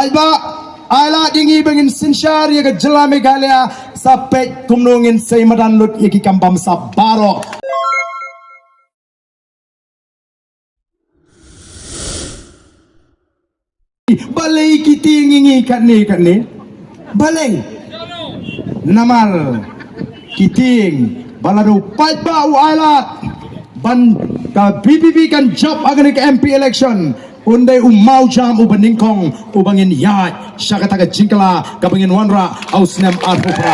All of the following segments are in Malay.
Paiba ala dingi bangin sinsyar ya ke jela Meghalaya sampai kumnungin seimadan lut ya ki kambam sabaro. Balai kita ngingi kat ni balai namal kiting baladu Paiba alat ban ka BBB kan job agan ke MP election undai mau jam ubaningkong ubangin yat syakata ka jingkala kabangin wanra ausnem arfufra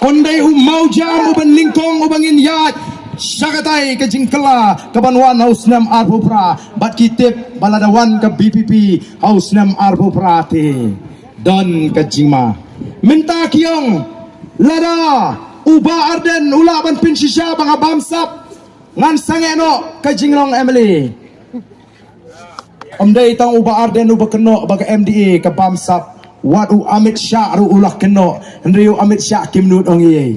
undai mau jam ubaningkong ubangin yat syakatai ka jingkala kabanwan ausnem arfufra bat kitip baladawan ka BBB ausnem arfufra te don ka jingma minta kiong lada uba arden ulaban pinsisya bang abamsap ngan sangeno ka jinglong Emily omday tang uba arden uba keno baga MDA ka bamsap wat u Amit Shah ru ulah keno ndriu Amit Shah kimnut ong ye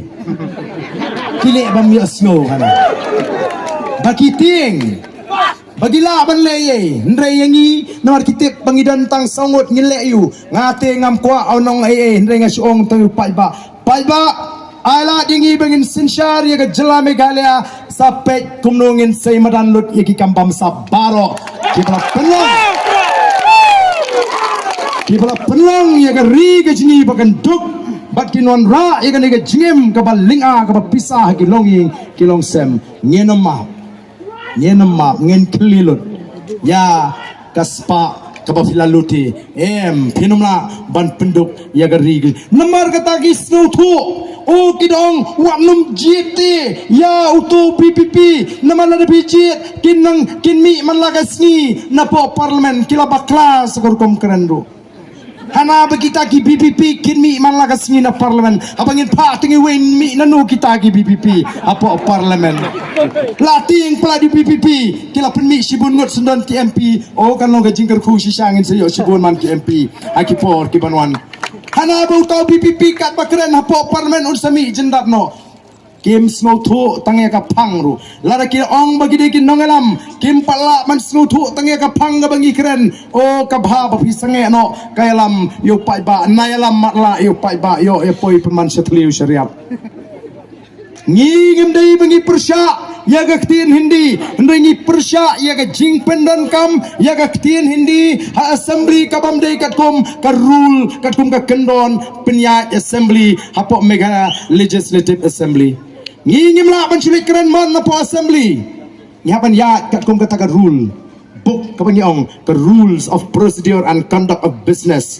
kile bam yasno kana bakiting bagila ban leye ndre yangi namar kitip bangidan tang sangut ngile yu ngate ngam kwa onong ndre ngasiong tu Paiba ala dingi bangin sinsyar ya ke jela Meghalaya sampai kumnungin seimadan lut ya ki kambam sabaro kibala penlang ya ke ri ke jingi bagan duk bat kinon ra ya ke jingim ke balinga ke pisah ki longing ki longsem ngenema ngen kelilut ya kaspa kabafilaluti pinumla ban penduk ya garigi namar kata gisnu tu o kidong wanum jite ya utu PPP namar ada bijit kinmi man lagasni napo parlemen kila bakla sekorkom kerendu hana begita ki BPP kinmi man lagasni na parlemen abangin pa tingi wen mi nanu kita ki BPP apo parlemen lating pala di BPP kila penmi sibun ngot sendon ki MP o kan lo gajingker khu sisangin sayo sibun man ki MP akipor ki banwan hana bau tau BPP kat bakren apo parlemen unsami jendat no kim snow thu tangi ka pangru lara ki ong bagi de ki nongelam kim pala man snow thu tangi ka pang ga bangi keren o ka bha ba pisange no kayalam yo Paiba nayalam matla yo Paiba yo poi perman setliu syariat ngingim dai bangi persya ya ga ktin hindi ngi persya ya ga jing pendan kam ya ga ktin hindi ha assembly ka bam dai katkum ka rule katkum ka kendon penyat assembly hapo Meghalaya legislative assembly ngingim la ban silik keren man na po assembly nyapan ya katkum kata ka rule book ka bangiong ka rules of procedure and conduct of business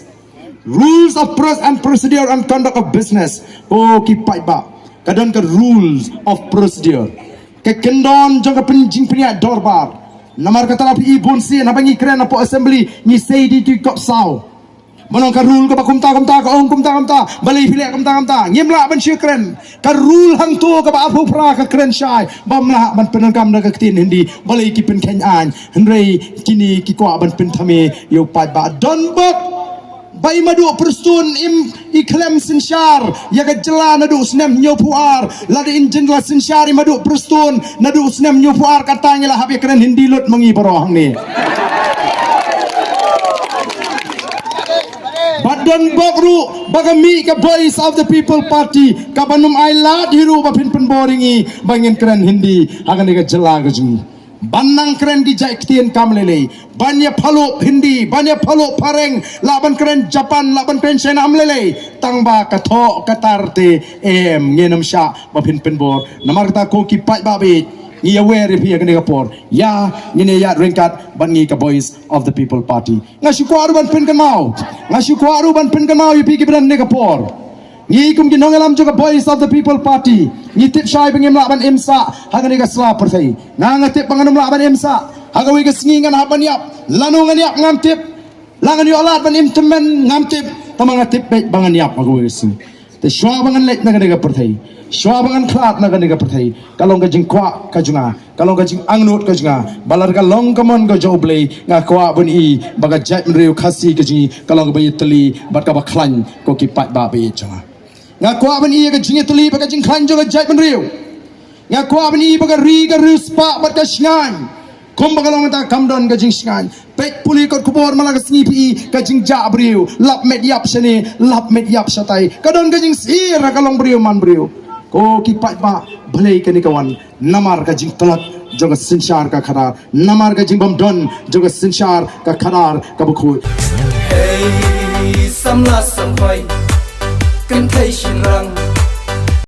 rules of procedure and conduct of business o ki Paiba kadon ka rules of procedure ke kendon jong ka penjing penia dorbar namar kata lapi ibun si na bangi keren na po assembly ni sei di kop sao manong ka rule ka kumta ka ong kumta balai pilek kumta ngimla ban syu keren ka rule hang tu ka ba apu pra ka keren syai bamla ban penangkam na ka tin hindi balai ki pen ken an hendrei kini ki kwa ban pen thame yo Paiba don bok bai madu perstun iklem sinsyar ya ka jela nadu snem nyopuar lada injin la sinsyar madu perstun nadu snem nyopuar katanya lah habi keren hindi lut mengi barohang ni Badan bokru bagami ka voice of the people party kabanum ailat hiru bapin penboringi bangin keren hindi akan ka jela ka jung banang keren di jaiktian kamlele banya palo hindi banya palo pareng laban keren Japan laban keren China amlele tangba katho katarte ngenam sya bapin penbor namar ta ko ki Paiba be ni aware pi akan ka por ya ngene ya ringkat bangi ka voice of the people party ngasyukwaru ban pen kamau ngasyukwaru ban pen kamau pi ki bran ne ka por ngi kum ki nongalam jo ka voice of the people party ni tip syai bangim laban imsa hagan ka sla perthai ngangatip banganum laban imsa hagawi ka singingan haban yap lanungan yap ngamtip langan yo alat ban imtemen ngamtip tamangatip baik bangan yap hagawi sing te sywa bangan lek na ka perthai sywa bangan klat na ka perthai kalong ka jingkwa ka junga kalong ka jing angnut ka junga balar ka long kamon ka joblei nga kwa bun i baga jai mreu khasi ka jingi kalong ka bayi teli bat ka baklan ko ki Paiba be junga nga kwa ban i ka jingi teli baga jing klan jo ka jai mreu nga kwa ban i baga ri ka ruspa bat ka shngan Kumbagalong ta kamdon ka jing skan. Pek puli kot kubor malagas ni pi ka jing jabriu. Lap med yap shani, lap med yap shatai. Kadon ka jing sir kalong briu man briu. Ko kipat ba balai ka ni kawan. Namar ka jing talat joga sinshar ka kharar. Namar ka jing bamdon joga sinshar ka kharar ka bukhui. Hey, samla sampai, kan thai shin rang,